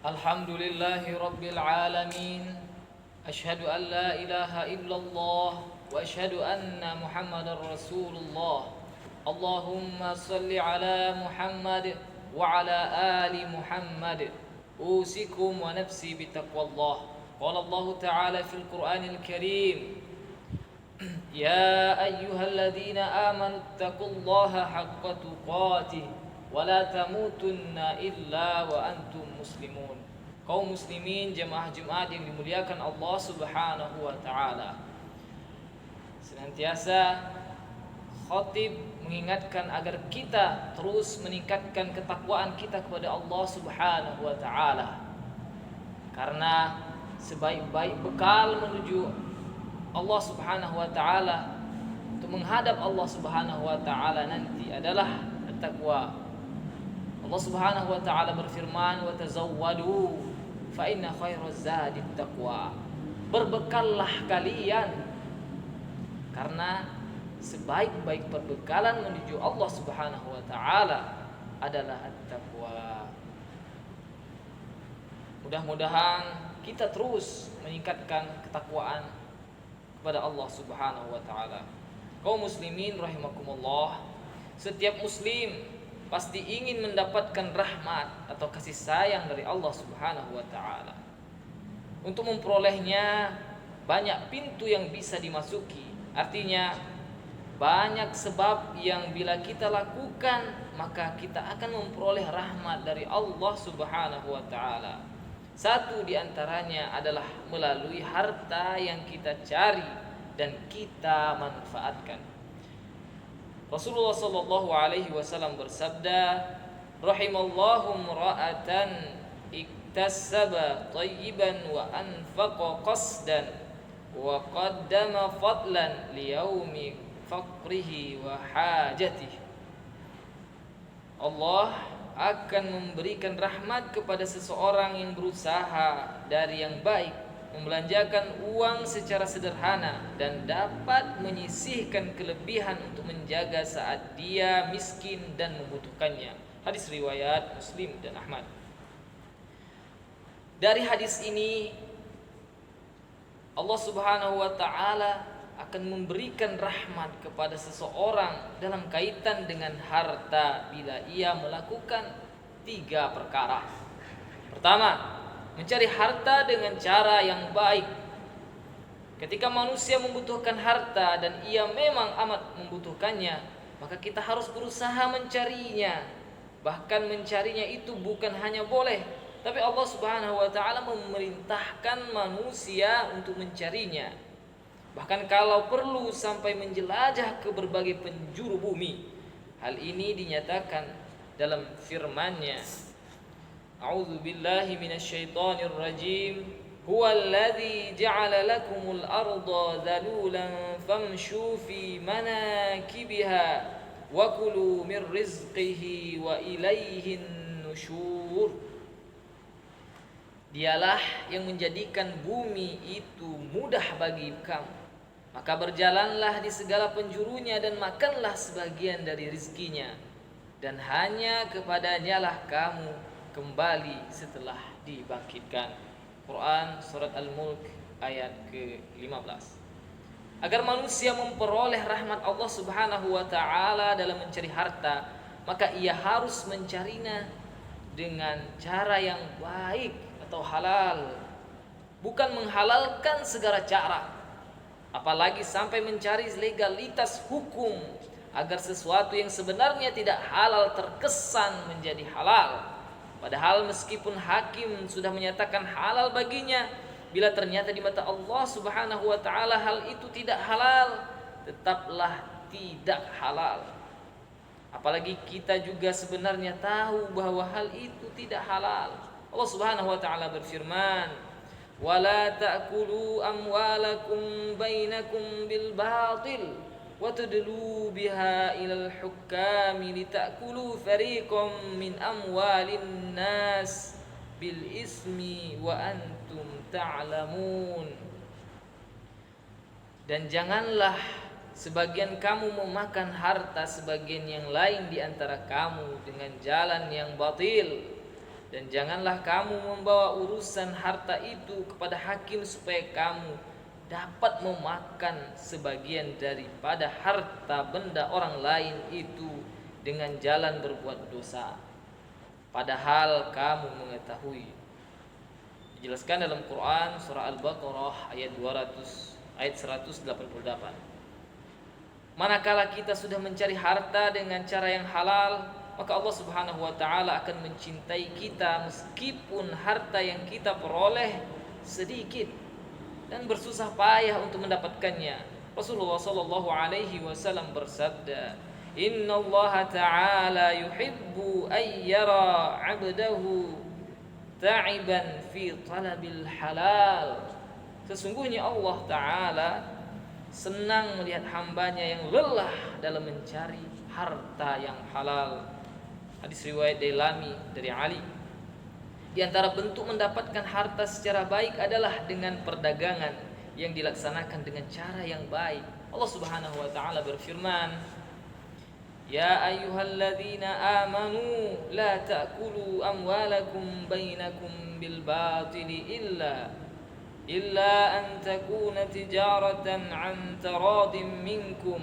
الحمد لله رب العالمين. أشهد أن لا إله إلا الله وأشهد أن محمد رسول الله. اللهم صل على محمد وعلى آل محمد. أوصيكم ونفسي بتقوى الله. قال الله تعالى في القرآن الكريم: يا أيها الذين آمنوا اتقوا الله حق تقاته ولا تموتن إلا وأنتم muslimun. Kaum muslimin jemaah Jumat yang dimuliakan Allah Subhanahu wa taala. Senantiasa khatib mengingatkan agar kita terus meningkatkan ketakwaan kita kepada Allah Subhanahu wa taala. Karena sebaik-baik bekal menuju Allah Subhanahu wa taala untuk menghadap Allah Subhanahu wa taala nanti adalah at-taqwa. Allah Subhanahu wa taala berfirman, "Wa tazawwadu fa inna khairaz zadi taqwa." Berbekallah kalian karena sebaik-baik perbekalan menuju Allah Subhanahu wa taala adalah at-taqwa. Mudah-mudahan kita terus meningkatkan ketakwaan kepada Allah Subhanahu wa taala. Kaum muslimin rahimakumullah, setiap muslim pasti ingin mendapatkan rahmat atau kasih sayang dari Allah Subhanahu wa taala. Untuk memperolehnya banyak pintu yang bisa dimasuki. Artinya banyak sebab yang bila kita lakukan maka kita akan memperoleh rahmat dari Allah Subhanahu wa taala. Satu di antaranya adalah melalui harta yang kita cari dan kita manfaatkan. Rasulullah sallallahu alaihi wasallam bersabda, "Rahimallahu imra'atan iktasaba thayyiban wa anfaqa qasdan wa qaddama fadlan liyaumi faqrihi wa hajatihi." Allah akan memberikan rahmat kepada seseorang yang berusaha dari yang baik, membelanjakan uang secara sederhana dan dapat menyisihkan kelebihan untuk menjaga saat dia miskin dan membutuhkannya. Hadis riwayat Muslim dan Ahmad. Dari hadis ini Allah Subhanahu wa taala akan memberikan rahmat kepada seseorang dalam kaitan dengan harta bila ia melakukan 3 perkara. Pertama, mencari harta dengan cara yang baik. Ketika manusia membutuhkan harta dan ia memang amat membutuhkannya, maka kita harus berusaha mencarinya. Bahkan mencarinya itu bukan hanya boleh, tapi Allah Subhanahu wa taala memerintahkan manusia untuk mencarinya. Bahkan kalau perlu sampai menjelajah ke berbagai penjuru bumi. Hal ini dinyatakan dalam firman-Nya, A'udzu billahi minasyaitonir rajim. Huwallazi ja'ala lakumul arda dhalulan famshu fi manakibiha wa kulu min rizqihi wa ilaihin nusyur. Dialah yang menjadikan bumi itu mudah bagi kamu, maka berjalanlah di segala penjurunya dan makanlah sebagian dari rizkinya, dan hanya kepadanya lah kamu kembali setelah dibangkitkan. Quran surat Al-Mulk ayat ke-15. Agar manusia memperoleh rahmat Allah Subhanahu wa taala dalam mencari harta, maka ia harus mencarinya dengan cara yang baik atau halal, bukan menghalalkan segala cara, apalagi sampai mencari legalitas hukum agar sesuatu yang sebenarnya tidak halal terkesan menjadi halal. Padahal meskipun hakim sudah menyatakan halal baginya, bila ternyata di mata Allah Subhanahu wa taala hal itu tidak halal, tetaplah tidak halal. Apalagi kita juga sebenarnya tahu bahwa hal itu tidak halal. Allah Subhanahu wa taala berfirman, "Wala ta'kulu amwalakum bainakum bil batil wa tudlu biha ilal hukami litakulu fariqam min amwalin nas bil ismi wa antum ta'lamun." Dan janganlah sebagian kamu memakan harta sebagian yang lain di antara kamu dengan jalan yang batil, Dan janganlah kamu membawa urusan harta itu kepada hakim supaya kamu dapat memakan sebagian daripada harta benda orang lain itu dengan jalan berbuat dosa, padahal kamu mengetahui. Dijelaskan dalam Quran surah Al-Baqarah ayat 188. Manakala kita sudah mencari harta dengan cara yang halal, maka Allah Subhanahu wa taala akan mencintai kita meskipun harta yang kita peroleh sedikit dan bersusah payah untuk mendapatkannya. Rasulullah sallallahu alaihi wasallam bersabda, "Inna Allah ta'ala yuhibbu ay yara 'abdahu ta'iban fi talabil halal." Sesungguhnya Allah Ta'ala senang melihat hambanya yang lelah dalam mencari harta yang halal. Hadis riwayat Dailami dari Ali. Di antara bentuk mendapatkan harta secara baik adalah dengan perdagangan yang dilaksanakan dengan cara yang baik. Allah Subhanahu wa taala berfirman, "Ya ayyuhalladzina amanu la ta'kulu amwalakum bainakum bil batili illa an takuna tijaratan an taradin minkum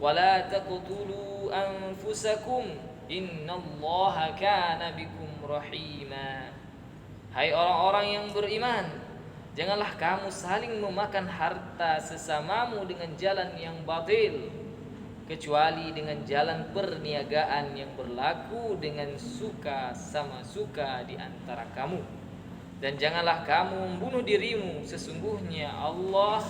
wa la taqtulu anfusakum innallaha kana bikum rahima." Hai orang-orang yang beriman, janganlah kamu saling memakan harta sesamamu dengan jalan yang batil, kecuali dengan jalan perniagaan yang berlaku dengan suka sama suka di antara kamu. Dan janganlah kamu membunuh dirimu, sesungguhnya Allah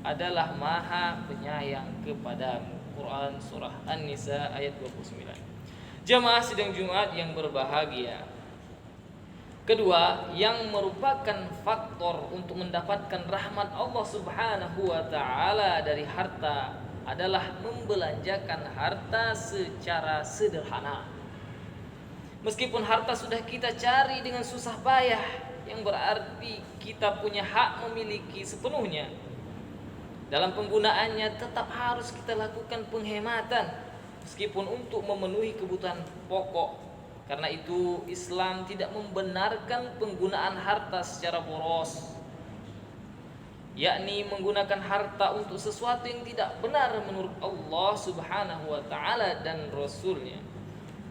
adalah Maha Penyayang kepadamu. Quran surah An-Nisa ayat 29. Jamaah sidang Jumat yang berbahagia, kedua, yang merupakan faktor untuk mendapatkan rahmat Allah Subhanahu wa taala dari harta adalah membelanjakan harta secara sederhana. Meskipun harta sudah kita cari dengan susah payah, yang berarti kita punya hak memiliki sepenuhnya. Dalam penggunaannya tetap harus kita lakukan penghematan, meskipun untuk memenuhi kebutuhan pokok. Karena itu Islam tidak membenarkan penggunaan harta secara boros, yakni menggunakan harta untuk sesuatu yang tidak benar menurut Allah Subhanahu wa taala dan Rasulnya.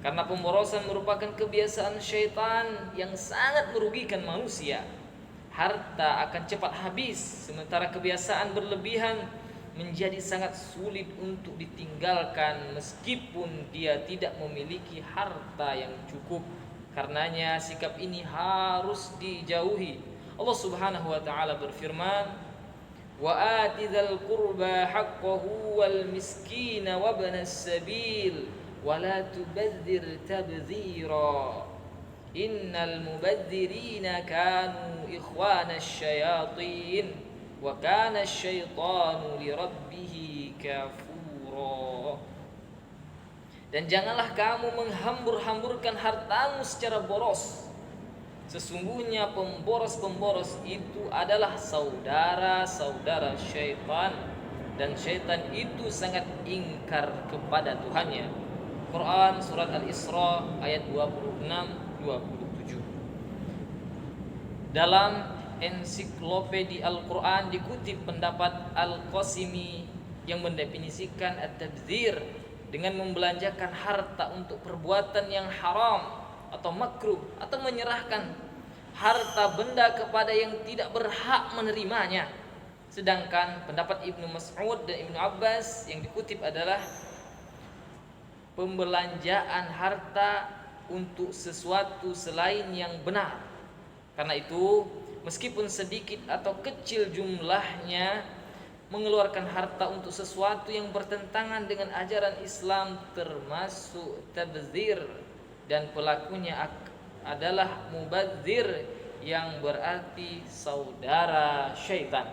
Karena pemborosan merupakan kebiasaan syaitan yang sangat merugikan manusia. Harta akan cepat habis, sementara kebiasaan berlebihan menjadi sangat sulit untuk ditinggalkan meskipun dia tidak memiliki harta yang cukup. Karenanya sikap ini harus dijauhi. Allah Subhanahu wa taala berfirman, "Wa atidhal qurba haqqahu wal miskina wa ibnas sabil wa la tubadzir tabdzira innal mubadzirina kanu ikhwanasy syayatin wa kana asyaitanu lirabbih kafura." Dan janganlah kamu menghambur-hamburkan hartamu secara boros. Sesungguhnya pemboros-pemboros itu adalah saudara-saudara syaitan, dan syaitan itu sangat ingkar kepada Tuhannya. Quran surat Al-Isra ayat 26-27. Dalam Ensiklopedia Al-Quran dikutip pendapat Al-Qasimi yang mendefinisikan at-tabdzir dengan membelanjakan harta untuk perbuatan yang haram atau makruh, atau menyerahkan harta benda kepada yang tidak berhak menerimanya. Sedangkan pendapat Ibnu Mas'ud dan Ibnu Abbas yang dikutip adalah pembelanjaan harta untuk sesuatu selain yang benar. Karena itu meskipun sedikit atau kecil jumlahnya, mengeluarkan harta untuk sesuatu yang bertentangan dengan ajaran Islam termasuk tabdzir, dan pelakunya adalah mubadzir yang berarti saudara syaitan.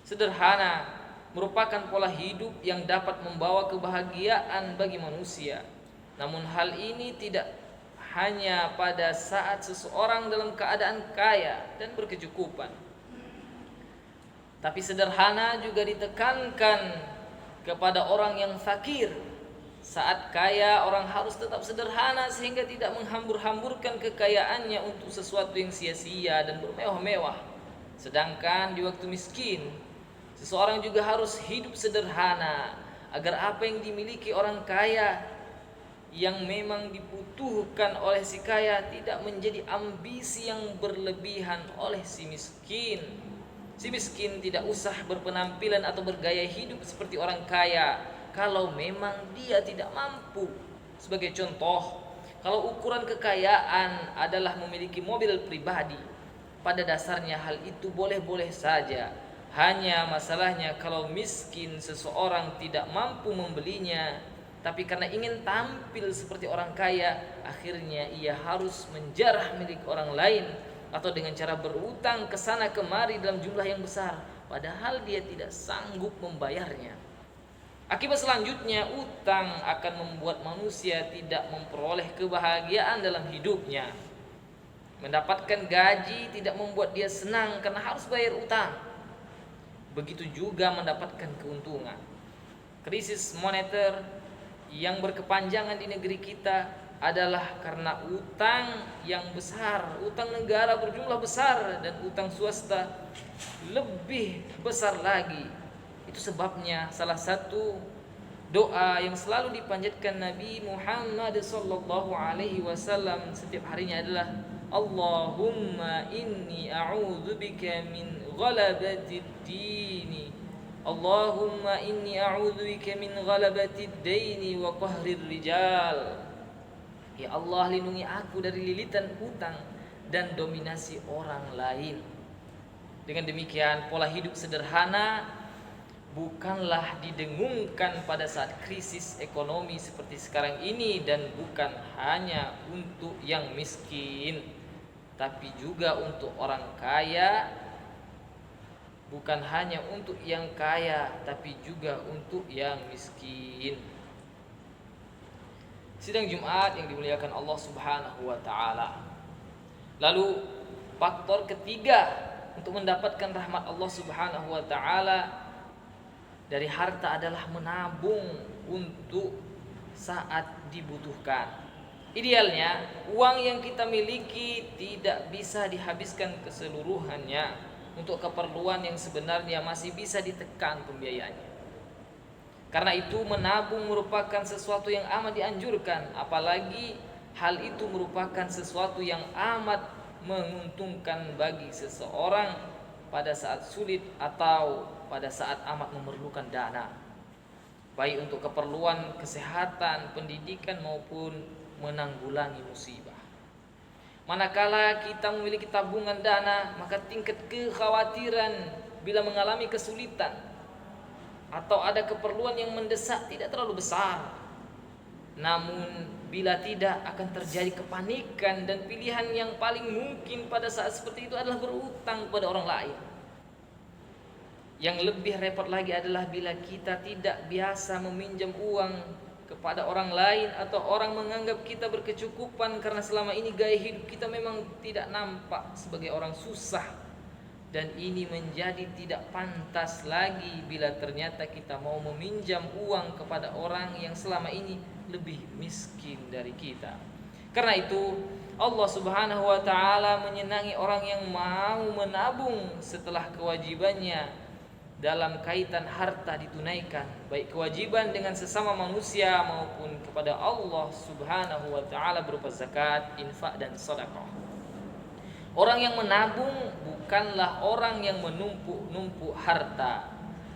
Sederhana merupakan pola hidup yang dapat membawa kebahagiaan bagi manusia. Namun hal ini tidak hanya pada saat seseorang dalam keadaan kaya dan berkecukupan, tapi sederhana juga ditekankan kepada orang yang fakir, Saat kaya, orang harus tetap sederhana sehingga tidak menghambur-hamburkan kekayaannya untuk sesuatu yang sia-sia dan bermewah-mewah. Sedangkan di waktu miskin, seseorang juga harus hidup sederhana agar apa yang dimiliki orang kaya yang memang dibutuhkan oleh si kaya tidak menjadi ambisi yang berlebihan oleh si miskin. Si miskin tidak usah berpenampilan atau bergaya hidup seperti orang kaya kalau memang dia tidak mampu. Sebagai contoh, kalau ukuran kekayaan adalah memiliki mobil pribadi, pada dasarnya hal itu boleh-boleh saja. Hanya masalahnya kalau miskin seseorang tidak mampu membelinya, tapi karena ingin tampil seperti orang kaya, akhirnya ia harus menjarah milik orang lain atau dengan cara berutang ke sana kemari dalam jumlah yang besar, padahal dia tidak sanggup membayarnya. Akibat selanjutnya, utang akan membuat manusia tidak memperoleh kebahagiaan dalam hidupnya. Mendapatkan gaji tidak membuat dia senang karena harus bayar utang. Begitu juga mendapatkan keuntungan. Krisis moneter yang berkepanjangan di negeri kita adalah karena utang yang besar, utang negara berjumlah besar dan utang swasta lebih besar lagi. Itu sebabnya salah satu doa yang selalu dipanjatkan Nabi Muhammad sallallahu alaihi wasallam setiap harinya adalah Allahumma inni a'udzubika min ghalabatid dini, Allahumma inni a'udzubika min ghalabatid daini wa qahrir rijal. Ya Allah, lindungi aku dari lilitan hutang dan dominasi orang lain. Dengan demikian, pola hidup sederhana bukanlah didengungkan pada saat krisis ekonomi seperti sekarang ini, dan bukan hanya untuk yang miskin, tapi juga untuk orang kaya. Bukan hanya untuk yang kaya, tapi juga untuk yang miskin. Sidang Jumat yang dimuliakan Allah Subhanahu wa taala. Lalu faktor ketiga untuk mendapatkan rahmat Allah Subhanahu wa taala dari harta adalah menabung untuk saat dibutuhkan. Idealnya, uang yang kita miliki tidak bisa dihabiskan keseluruhannya untuk keperluan yang sebenarnya masih bisa ditekan pembiayaannya. Karena itu menabung merupakan sesuatu yang amat dianjurkan, apalagi hal itu merupakan sesuatu yang amat menguntungkan bagi seseorang pada saat sulit atau pada saat amat memerlukan dana, baik untuk keperluan kesehatan, pendidikan maupun menanggulangi musibah. Manakala kita memiliki tabungan dana, maka tingkat kekhawatiran bila mengalami kesulitan atau ada keperluan yang mendesak tidak terlalu besar. Namun bila tidak, akan terjadi kepanikan, dan pilihan yang paling mungkin pada saat seperti itu adalah berutang kepada orang lain. Yang lebih repot lagi adalah bila kita tidak biasa meminjam uang kepada orang lain, atau orang menganggap kita berkecukupan karena selama ini gaya hidup kita memang tidak nampak sebagai orang susah. Dan ini menjadi tidak pantas lagi bila ternyata kita mau meminjam uang kepada orang yang selama ini lebih miskin dari kita. Karena itu Allah Subhanahu wa taala menyenangi orang yang mau menabung setelah kewajibannya dalam kaitan harta ditunaikan, baik kewajiban dengan sesama manusia maupun kepada Allah Subhanahu wa taala berupa zakat, infak dan sedekah. Orang yang menabung bukanlah orang yang menumpuk-numpuk harta,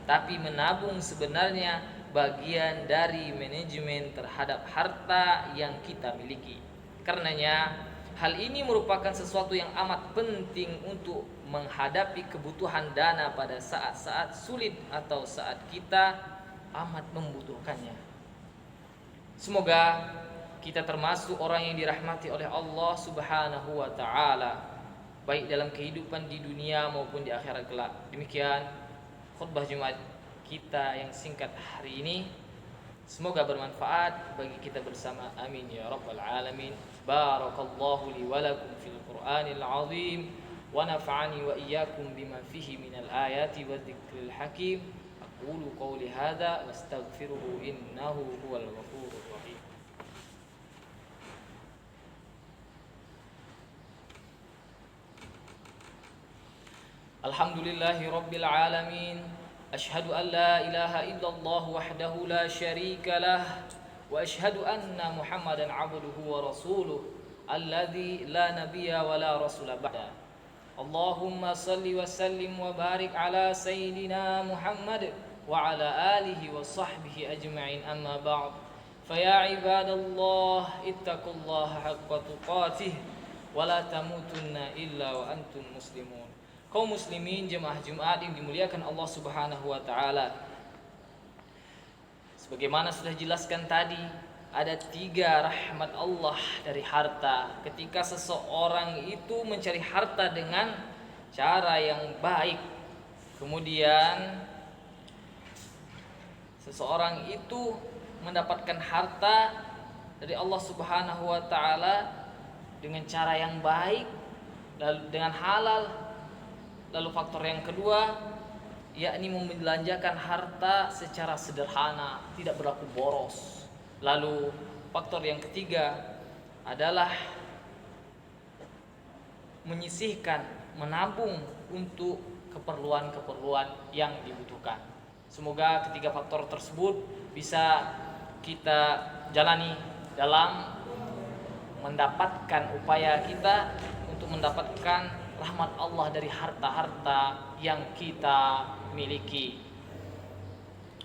tapi menabung sebenarnya bagian dari manajemen terhadap harta yang kita miliki. Karenanya, hal ini merupakan sesuatu yang amat penting untuk menghadapi kebutuhan dana pada saat-saat sulit atau saat kita amat membutuhkannya. Semoga kita termasuk orang yang dirahmati oleh Allah Subhanahu wa taala, baik dalam kehidupan di dunia maupun di akhirat kelak. Demikian khutbah Jumat kita yang singkat hari ini. Semoga bermanfaat bagi kita bersama. Amin ya rabbal alamin. Barakallahu li wa lakum fil Qur'anil azim wa nafa'ani wa iyyakum bima fihi minal ayati wa dzikril hakim. aqulu qawli hadza wastaghfiruhu innahu huwal ghafurur rahim. Alhamdulillahi rabbil alamin. Ashhadu an la ilaha illallah wahdahu la syarika lah wa ashhadu anna Muhammadan abduhu wa rasuluh alladzi la nabiyya wa la rasula ba'da. Allahumma salli wa sallim wa barik ala sayyidina Muhammad wa ala alihi wa sahbihi ajma'in, amma ba'd. Faya ibadallah ittaqullaha haqqa tuqatih wa la tamutunna illa wa antum muslimun. Kaum muslimin jemaah Jumat yang dimuliakan Allah Subhanahu wa taala. Sebagaimana sudah jelaskan tadi, ada 3 rahmat Allah dari harta. Ketika seseorang itu mencari harta dengan cara yang baik, kemudian seseorang itu mendapatkan harta dari Allah Subhanahu wa taala dengan cara yang baik, lalu dengan halal. Lalu faktor yang kedua, yakni membelanjakan harta secara sederhana, tidak berlaku boros. Lalu faktor yang ketiga adalah menyisihkan, menabung untuk keperluan-keperluan yang dibutuhkan. Semoga ketiga faktor tersebut bisa kita jalani dalam mendapatkan upaya kita untuk mendapatkan rahmat Allah dari harta-harta yang kita miliki.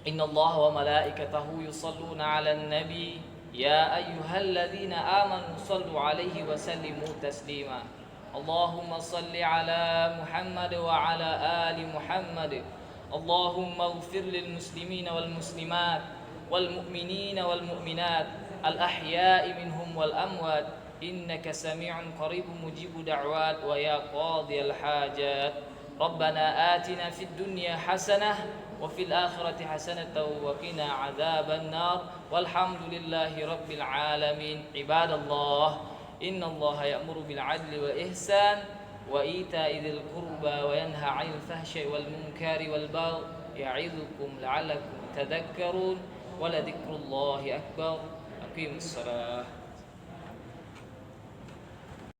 Innallaha wa malaikatahu yusalluna 'alan nabi ya ayyuhalladzina amanu sallu 'alaihi wa sallimu taslima. Allahumma salli 'ala Muhammad wa 'ala ali Muhammad. Allahumma ighfir lil muslimina wal muslimat wal mu'minina wal mu'minat al ahya'i minhum wal amwat. Innaka sami'un qaribun mujibud da'wat wa ya qadhiyal hajat. Rabbana atina fid dunya hasanah wa fil akhirati hasanatan wa qina adzaban nar. Walhamdulillahi rabbil alamin. Ibadallah, innallaha ya'muru bil 'adli wa ihsan wa ita'i dzil qurba wa yanha 'anil fahsya'i wal munkari wal baghi ya'idzukum la'allakum tadhakkarun. Wa la dzikrullahi akbar. Aqimus shalah.